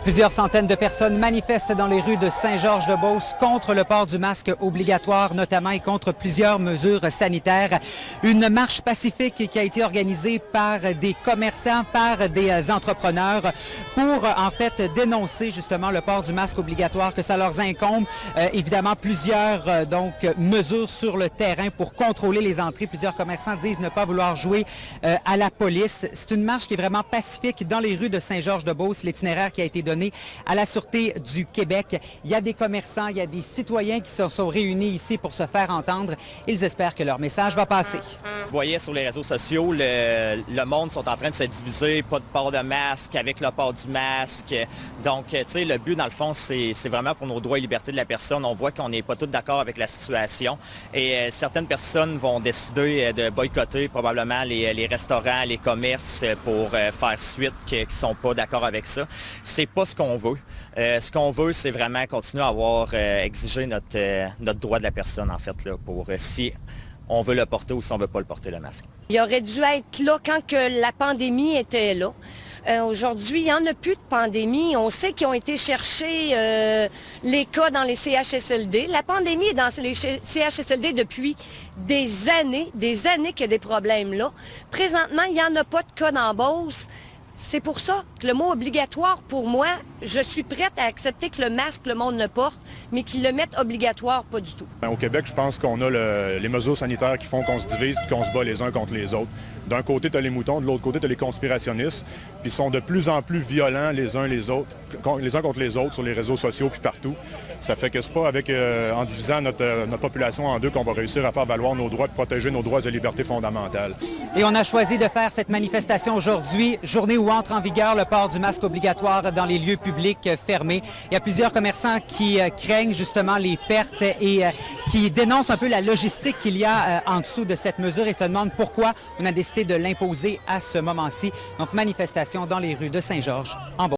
Plusieurs centaines de personnes manifestent dans les rues de Saint-Georges-de-Beauce contre le port du masque obligatoire, notamment, et contre plusieurs mesures sanitaires. Une marche pacifique qui a été organisée par des commerçants, par des entrepreneurs pour, en fait, dénoncer justement le port du masque obligatoire, que ça leur incombe. Évidemment, plusieurs mesures sur le terrain pour contrôler les entrées. Plusieurs commerçants disent ne pas vouloir jouer à la police. C'est une marche qui est vraiment pacifique dans les rues de Saint-Georges-de-Beauce, l'itinéraire qui a été donné à la Sûreté du Québec. Il y a des commerçants, il y a des citoyens qui se sont réunis ici pour se faire entendre. Ils espèrent que leur message va passer. Vous voyez sur les réseaux sociaux, le monde sont en train de se diviser, pas de port de masque, avec le port du masque. Donc, tu sais, le but, dans le fond, c'est vraiment pour nos droits et libertés de la personne. On voit qu'on n'est pas tous d'accord avec la situation. Et certaines personnes vont décider de boycotter probablement les restaurants, les commerces pour faire suite qui ne sont pas d'accord avec ça. C'est pas ce qu'on veut. Ce qu'on veut, c'est vraiment continuer à avoir exigé notre droit de la personne, en fait, là, pour si on veut le porter ou si on ne veut pas le porter, le masque. Il aurait dû être là quand que la pandémie était là. Aujourd'hui, il n'y en a plus de pandémie. On sait qu'ils ont été chercher les cas dans les CHSLD. La pandémie est dans les CHSLD depuis des années qu'il y a des problèmes là. Présentement, il n'y en a pas de cas dans Beauce. C'est pour ça que le mot obligatoire, pour moi, je suis prête à accepter que le masque, le monde le porte, mais qu'ils le mettent obligatoire, pas du tout. Au Québec, je pense qu'on a les mesures sanitaires qui font qu'on se divise et qu'on se bat les uns contre les autres. D'un côté, tu as les moutons, de l'autre côté, tu as les conspirationnistes, puis ils sont de plus en plus violents les uns contre les autres sur les réseaux sociaux puis partout. Ça fait que c'est pas en divisant notre population en deux qu'on va réussir à faire valoir nos droits, de protéger nos droits et libertés fondamentales. Et on a choisi de faire cette manifestation aujourd'hui, journée où entre en vigueur le port du masque obligatoire dans les lieux publics fermés. Il y a plusieurs commerçants qui craignent justement les pertes et qui dénoncent un peu la logistique qu'il y a en dessous de cette mesure et se demandent pourquoi on a décidé de l'imposer à ce moment-ci. Donc manifestation dans les rues de Saint-Georges en Beauce.